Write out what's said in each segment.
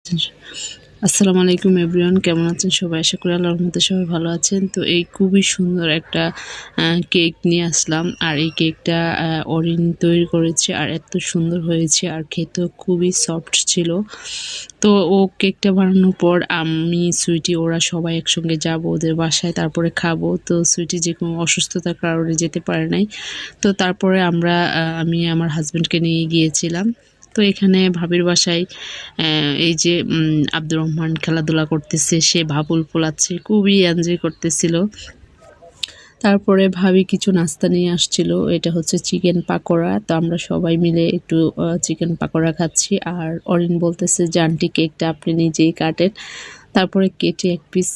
আসসালামু আলাইকুম এভরিওয়ান, কেমন আছেন সবাই? আশা করি আল্লাহর রহমতে সবাই ভালো আছেন। তো এই খুবই সুন্দর একটা কেক নিয়ে আসলাম, আর এই কেকটা অরিন তৈরি করেছে, আর এত সুন্দর হয়েছে, আর খেতেও খুবই সফট ছিল। তো ও কেকটা বানানোর পর আমি, সুইটি, ওরা সবাই একসঙ্গে যাব ওদের বাসায়, তারপরে খাবো। তো সুইটি যে কোনো অসুস্থতার কারণে যেতে পারে নাই। তো তারপরে আমি আমার হাজব্যান্ডকে নিয়ে গিয়েছিলাম। তো এখানে ভাবির বাসায় এই যে আব্দুর রহমান খেলাধুলা করতেছে, সে ভাবুল ফোলাচ্ছে, খুবই এনজয় করতেছিল। তারপরে ভাবি কিছু নাস্তা নিয়ে আসছিল, এটা হচ্ছে চিকেন পাকোড়া। তো আমরা সবাই মিলে একটু চিকেন পাকোড়া খাচ্ছি, আর অরিন বলতেছে যে আন্টি কেকটা আপনি নিজেই কাটেন। তারপরে কেটে এক পিস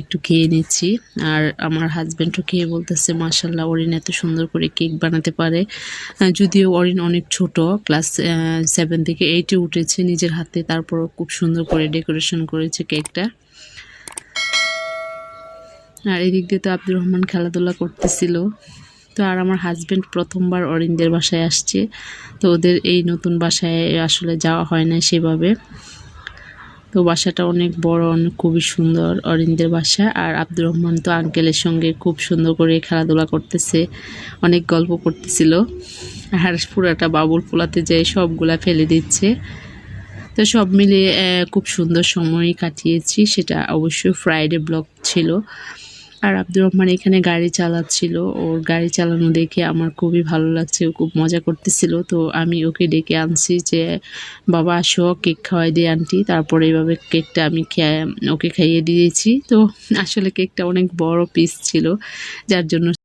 একটু খেয়ে নিচ্ছি, আর আমার হাজব্যান্ডও খেয়ে বলতেছে মাশাল্লাহ, অরিন এত সুন্দর করে কেক বানাতে পারে। যদিও অরিন অনেক ছোট, ক্লাস 7 থেকে 8-এ উঠেছে নিজের হাতে, তারপরও খুব সুন্দর করে ডেকোরেশন করেছে কেকটা। আর এদিক দিয়ে তো আব্দুর রহমান খেলাধুলা করতেছিল। তো আর আমার হাজব্যান্ড প্রথমবার অরিনদের বাসায় আসছে, তো ওদের এই নতুন বাসায় আসলে যাওয়া হয় না সেভাবে। তো বাসাটা অনেক বড়, অনেক খুবই সুন্দর অরিনদের বাসা। আর আব্দুর রহমান তো আঙ্কেলের সঙ্গে খুব সুন্দর করে খেলাধুলা করতেছে, অনেক গল্প করতেছিল, আর পুরাটা বাবুল ফোলাতে যেয়ে সবগুলা ফেলে দিচ্ছে। তো সব মিলিয়ে খুব সুন্দর সময় কাটিয়েছি, সেটা অবশ্যই ফ্রাইডে ব্লগ ছিল। আর আব্দুর রহমান এখানে গাড়ি চালাচ্ছিল, ওর গাড়ি চালানো দেখে আমার খুবই ভালো লাগছে, ও খুব মজা করতেছিল। তো আমি ওকে ডেকে আনছি যে বাবা আসো, কেক খাওয়াই দিয়ে আন্টি। তারপরে এইভাবে কেকটা আমি ওকে খাইয়ে দিয়েছি। তো আসলে কেকটা অনেক বড় পিস ছিল, যার জন্য